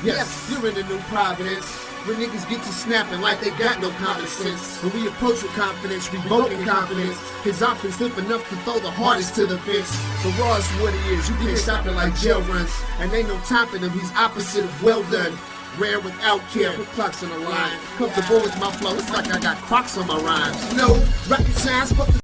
Yes, you're in the new Providence, where niggas get to snapping like they got no common sense. When we approach with confidence, revoking confidence. His offense slip enough to throw the hardest to the fence. The rawest what he is, you can't stop it like jail runs. And ain't no topping him, he's opposite of well done. Rare without care, put clocks on the line. Comfortable with my flow, it's like I got Crocs on my rhymes. No rocket science, fuck the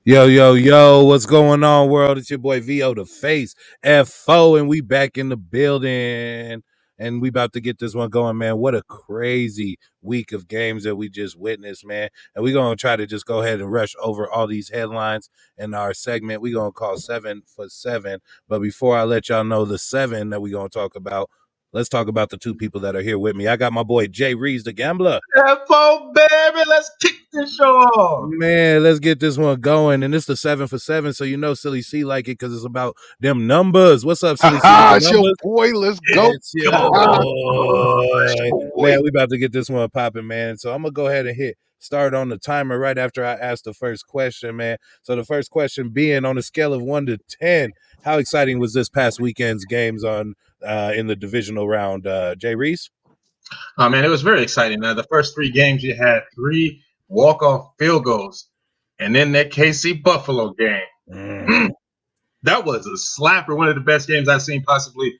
Yo, what's going on, world? It's your boy VO the Face FO, and we back in the building. And we about to get this one going, man. What a crazy week of games that we just witnessed, man. And we're going to try to just go ahead and rush over all these headlines in our segment. We're going to call 7 for 7. But before I let y'all know the 7 that we're going to talk about, let's talk about the two people that are here with me. I got my boy Jay Reeves, the gambler. FO, baby, let's kick this show off. Man, let's get this one going. And it's the 7 for 7, so you know Silly C like it because it's about them numbers. What's up, Silly C? It's your boy. Let's go. It's your boy. Man, we about to get this one popping, man. So I'm going to go ahead and hit start on the timer right after I ask the first question, man. So the first question being on a scale of 1 to 10, how exciting was this past weekend's games on in the divisional round? Jay Reese? Oh, man, it was very exciting. The first three games, you had 3 walk-off field goals. And then that KC Buffalo game. That was a slapper, one of the best games I've seen possibly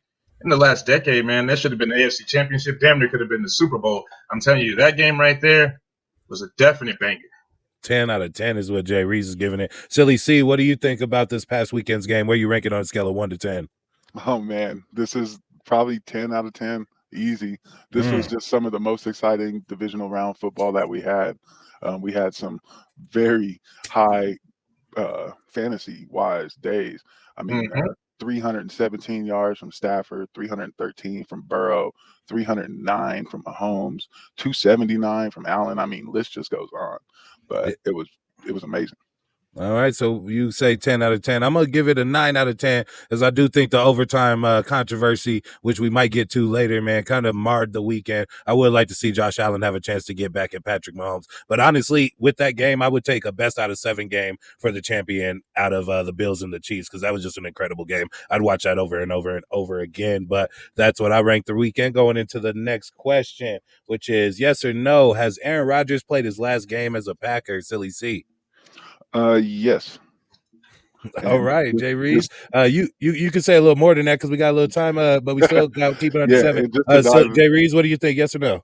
in the last decade, man. That should have been the AFC Championship. Damn near could have been the Super Bowl. I'm telling you, that game right there was a definite banger. 10 out of 10 is what Jay Reese is giving it. Silly C, what do you think about this past weekend's game? Where you rank it on a scale of 1 to 10? Oh, man. This is probably 10 out of 10. Easy. This was just some of the most exciting divisional round football that we had. We had some very high fantasy-wise days. I mean, 317 yards from Stafford, 313 from Burrow, 309 from Mahomes, 279 from Allen. I mean, list just goes on. But it was amazing. All right, so you say 10 out of 10. I'm going to give it a 9 out of 10 as I do think the overtime controversy, which we might get to later, man, kind of marred the weekend. I would like to see Josh Allen have a chance to get back at Patrick Mahomes. But honestly, with that game, I would take a best out of 7 game for the champion out of the Bills and the Chiefs because that was just an incredible game. I'd watch that over and over and over again. But that's what I ranked the weekend. Going into the next question, which is yes or no, has Aaron Rodgers played his last game as a Packer, Silly C? Yes. All right, Jay Reese. You can say a little more than that because we got a little time, but we still got to keep it under 7. So, Jay Reese, what do you think? Yes or no?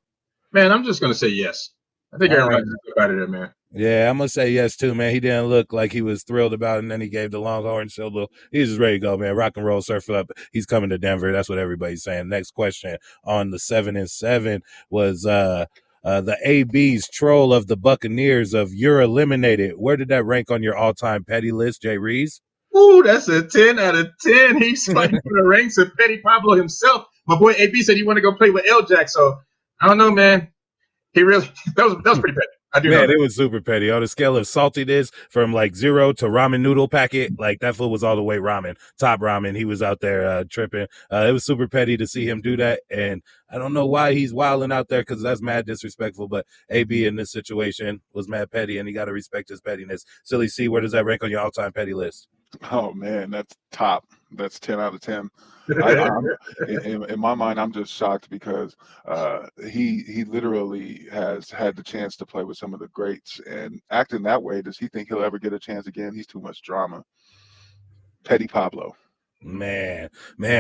Man, I'm just going to say yes. I think Aaron Rodgers is better than man. Yeah, I'm going to say yes, too, man. He didn't look like he was thrilled about it, and then he gave the Longhorn signal. He's just ready to go, man. Rock and roll, surf up. He's coming to Denver. That's what everybody's saying. Next question on the 7 and 7 was the AB's troll of the Buccaneers of you're eliminated. Where did that rank on your all-time petty list, Jay Reese? Ooh, that's a 10 out of 10. He's fighting for the ranks of Petty Pablo himself. My boy AB said he want to go play with L Jack, so I don't know, man. He really that was pretty petty. I do know. It was super petty. On the scale of saltiness from like 0 to ramen noodle packet, like that fool was all the way ramen, top ramen. He was out there tripping. It was super petty to see him do that. And I don't know why he's wilding out there because that's mad disrespectful. But AB in this situation was mad petty and he got to respect his pettiness. Silly C, where does that rank on your all-time petty list? Oh, man, that's top. That's 10 out of 10. In my mind, I'm just shocked because he literally has had the chance to play with some of the greats, and acting that way, does he think he'll ever get a chance again? He's too much drama. Petty Pablo. Man,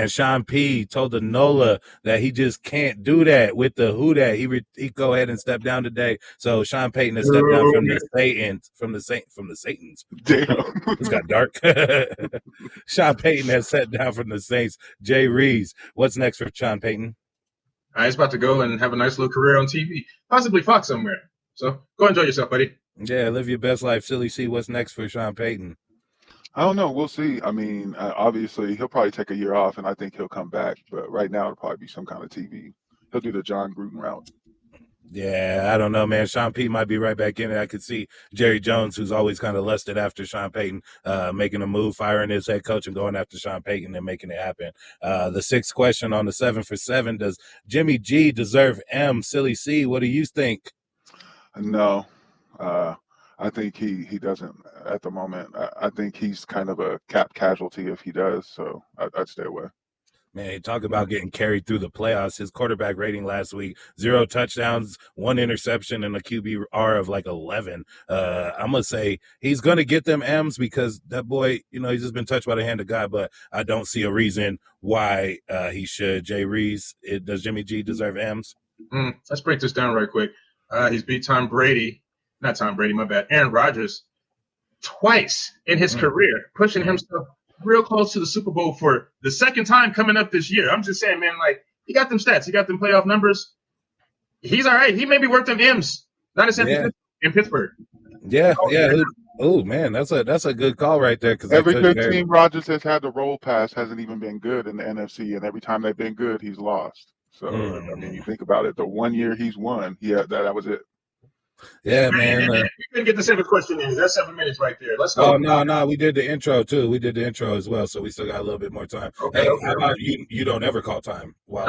Sean P told the NOLA that he just can't do that with the who that he go ahead and step down today. So Sean Payton has stepped down from the Satans. Damn, it's got dark. Sean Payton has stepped down from the Saints. Jay Reese, what's next for Sean Payton? He's about to go and have a nice little career on TV, possibly Fox somewhere. So go enjoy yourself, buddy. Yeah, live your best life. Silly C, what's next for Sean Payton? I don't know. We'll see. I mean, obviously, he'll probably take a year off, and I think he'll come back. But right now, it'll probably be some kind of TV. He'll do the John Gruden route. Yeah, I don't know, man. Sean P might be right back in it. I could see Jerry Jones, who's always kind of lusted after Sean Payton, making a move, firing his head coach and going after Sean Payton and making it happen. The 6th question on the 7 for 7, does Jimmy G deserve M? Silly C, what do you think? No. I think he doesn't at the moment. I think he's kind of a cap casualty if he does, so I'd stay away. Man, talk about getting carried through the playoffs. His quarterback rating last week, 0 touchdowns, 1 interception, and a QBR of like 11. I'm going to say he's going to get them M's because that boy, he's just been touched by the hand of God, but I don't see a reason why he should. Jay Reese, does Jimmy G deserve M's? Let's break this down right quick. He's beat Aaron Rodgers twice in his career, pushing himself real close to the Super Bowl for the second time coming up this year. I'm just saying, man, like, he got them stats. He got them playoff numbers. He's all right. He may be worth them M's. Not in San Francisco, in Pittsburgh. Yeah. Oh, man, that's a good call right there. Because every good team Rodgers has had to roll past hasn't even been good in the NFC, and every time they've been good, he's lost. So, I mean, you think about it, the 1 year he's won, that was it. Yeah, man. We couldn't get the 7th question in. That's 7 minutes right there. Let's go. Oh, no. We did the intro, too. We did the intro as well, so we still got a little bit more time. Okay, how about you don't ever call time? All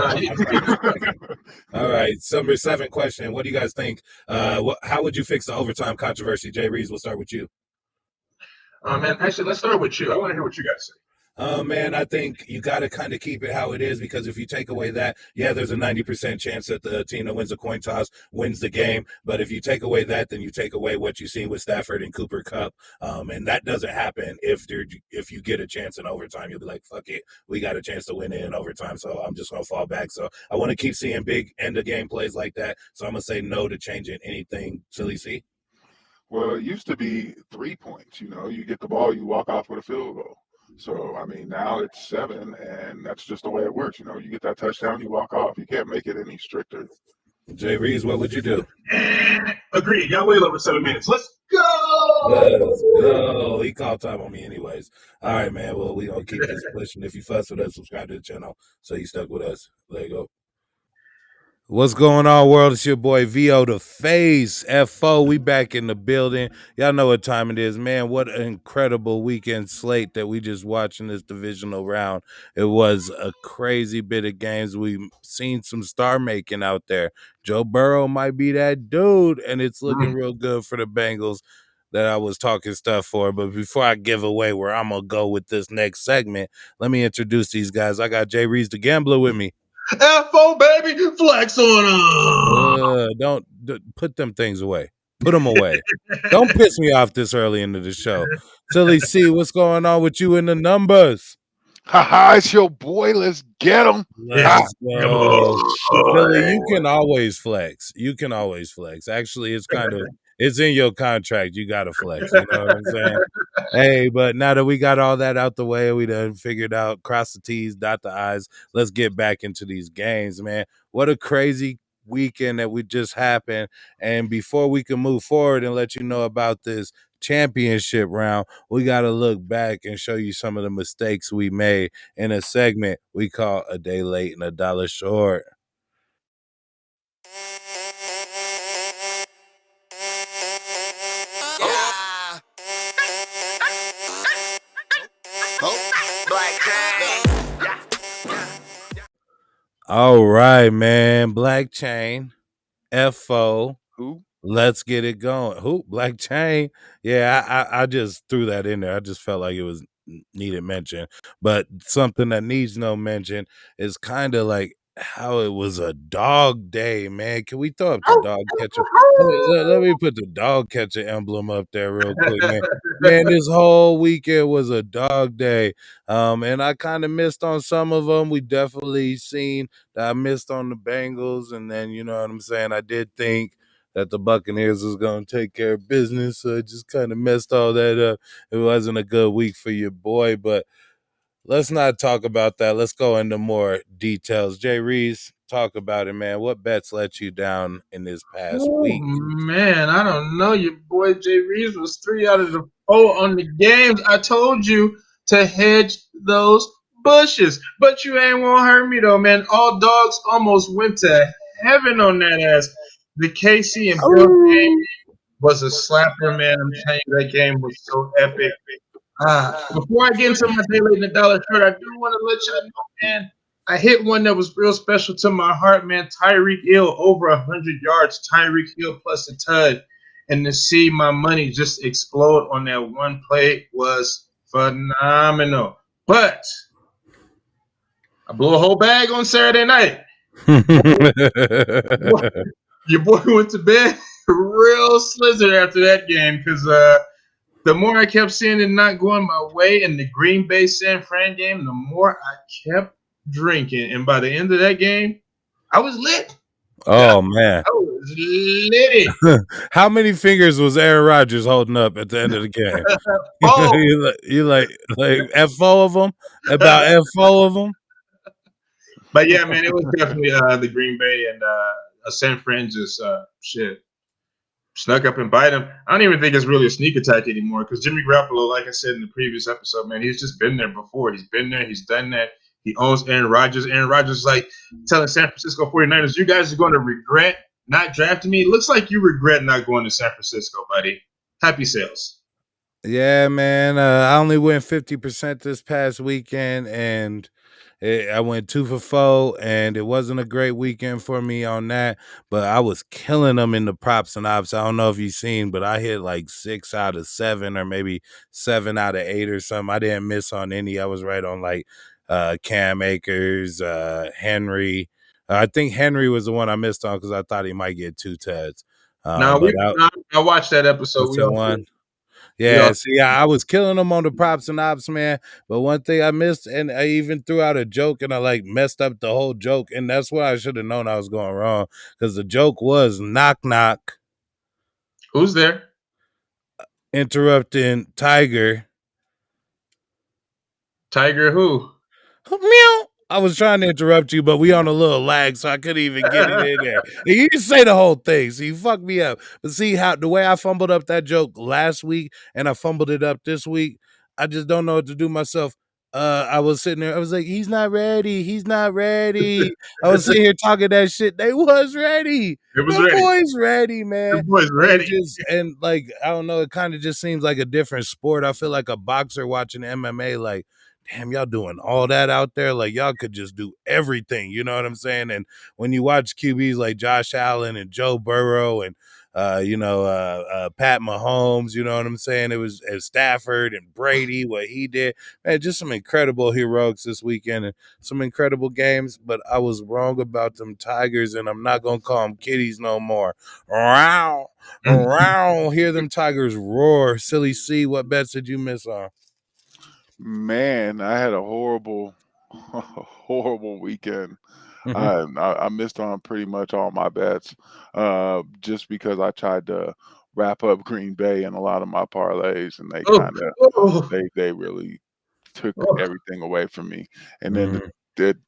right, number 7 question. What do you guys think? How would you fix the overtime controversy? Jay Reeves, we'll start with you. Man, actually, let's start with you. I want to hear what you guys say. Man, I think you got to kind of keep it how it is, because if you take away that, there's a 90% chance that the team that wins the coin toss wins the game. But if you take away that, then you take away what you've seen with Stafford and Cooper Kupp. And that doesn't happen if you get a chance in overtime. You'll be like, fuck it, we got a chance to win it in overtime, so I'm just going to fall back. So I want to keep seeing big end-of-game plays like that. So I'm going to say no to changing anything. Silly C? Well, it used to be 3 points. You get the ball, you walk off with a field goal. So, I mean, now it's 7, and that's just the way it works. You get that touchdown, you walk off. You can't make it any stricter. Jay Reeves, what would you do? Agreed. Y'all way over 7 minutes. Let's go! Let's go. He called time on me anyways. All right, man. Well, we going to keep this pushing. If you fuss with us, subscribe to the channel so you stuck with us. There you go. What's going on, world? It's your boy VO the Face FO. We back in the building. Y'all know what time it is, man. What an incredible weekend slate that we just watched in this divisional round. It was a crazy bit of games. We've seen some star making out there. Joe Burrow might be that dude, and it's looking real good for the Bengals that I was talking stuff for. But before I give away where I'm going to go with this next segment, let me introduce these guys. I got Jay Reeves the Gambler with me. FO, baby, flex on them. Don't put them things away. Put them away. Don't piss me off this early into the show. Silly C, what's going on with you in the numbers? Ha, it's your boy. Let's get him. Let's go. Silly, you can always flex. Actually, it's in your contract. You got to flex. You know what I'm saying? Hey, but now that we got all that out the way, we done figured out, cross the T's, dot the I's. Let's get back into these games, man. What a crazy weekend that we just happened. And before we can move forward and let you know about this championship round, we got to look back and show you some of the mistakes we made in a segment we call A Day Late and $1 Short. All right, man. Black Chain, FO. Who? Let's get it going. Who? Black Chain. Yeah, I just threw that in there. I just felt like it was needed mention. But something that needs no mention is kind of like how it was a dog day, man. Can we throw up the dog catcher? Let me put the dog catcher emblem up there real quick, man. Man, this whole weekend was a dog day. And I kind of missed on some of them. We definitely seen that I missed on the Bengals. And then, you know what I'm saying? I did think that the Buccaneers was going to take care of business. So it just kind of messed all that up. It wasn't a good week for your boy, but let's not talk about that. Let's go into more details. Jay Reese, talk about it, man. What bets let you down in this past week? Man, I don't know. Your boy Jay Reeves was 3 out of the 4 on the games. I told you to hedge those bushes, but you ain't won't hurt me though, man. All dogs almost went to heaven on that ass. The KC and Bill game was a slapper, man. I'm telling you, that game was so epic. Before I get into my Day Late and $1 Short, I do want to let y'all know, man, I hit one that was real special to my heart, man. Tyreek Hill over 100 yards. Tyreek Hill plus a tud. And to see my money just explode on that one play was phenomenal. But I blew a whole bag on Saturday night. Your boy went to bed real slizzard after that game because the more I kept seeing it not going my way in the Green Bay San Fran game, the more I kept drinking. And by the end of that game, I was lit. Oh man, I was litty. how many fingers was Aaron Rodgers holding up at the end of the game? Oh, you like F4 of them? About F4 of them? but yeah, man, it was definitely the Green Bay and San Fran just shit snuck up and bite him. I don't even think it's really a sneak attack anymore because Jimmy Garoppolo, like I said in the previous episode, man, he's just been there before. He's been there. He's done that. He owns Aaron Rodgers. Aaron Rodgers is like telling San Francisco 49ers, you guys are going to regret not drafting me. It looks like you regret not going to San Francisco, buddy. Happy sales. Yeah, man. I only went 50% this past weekend, and I went 2 for 4, and it wasn't a great weekend for me on that. But I was killing them in the props and ops. I don't know if you've seen, but I hit like 6 out of 7, or maybe 7 out of 8 or something. I didn't miss on any. I was right on like Cam Akers, Henry. I think Henry was the one I missed on because I thought he might get 2 tuds. I watched that episode. We won. Yeah, see, I was killing them on the props and ops, man. But one thing I missed, and I even threw out a joke, and I like messed up the whole joke, and that's why I should have known I was going wrong, because the joke was knock knock. Who's there? Interrupting Tiger. Tiger who? Meow. I was trying to interrupt you, but we on a little lag, so I couldn't even get it in there. And you didn't say the whole thing, so you fucked me up. But see how the way I fumbled up that joke last week and I fumbled it up this week, I just don't know what to do myself. I was sitting there, I was like, he's not ready. He's not ready. I was sitting here talking that shit. They was ready. It was the ready. boy's ready, man. The boy's ready. And like, I don't know, it kind of just seems like a different sport. I feel like a boxer watching MMA, like, damn, y'all doing all that out there? Like, y'all could just do everything, you know what I'm saying? And when you watch QBs like Josh Allen and Joe Burrow and Pat Mahomes, you know what I'm saying? It was Stafford and Brady, what he did. Man, just some incredible heroics this weekend and some incredible games, but I was wrong about them Tigers, and I'm not going to call them kitties no more. Wow, wow, hear them Tigers roar. Silly C, what bets did you miss on? Man, I had a horrible weekend. I missed on pretty much all my bets just because I tried to wrap up Green Bay in a lot of my parlays, and they kind of they really took everything away from me. And then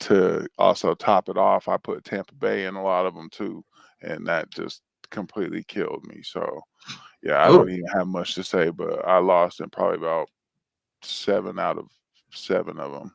to also top it off, I put Tampa Bay in a lot of them too, and that just completely killed me. So yeah, I don't even have much to say, but I lost in probably about 7 out of 7 of them.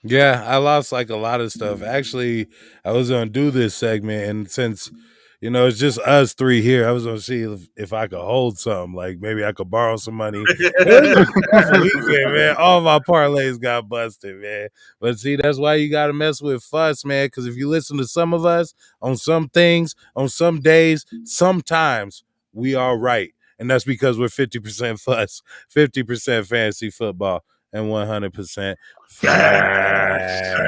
Yeah, I lost like a lot of stuff. Actually, I was going to do this segment, and since, it's just us 3 here, I was going to see if I could hold something. Like, maybe I could borrow some money. It was a tough weekend, man. All my parlays got busted, man. But see, that's why you got to mess with Fuss, man, because if you listen to some of us on some things, on some days, sometimes we are right. And that's because we're 50% Fuss, 50% fantasy football, and 100% facts.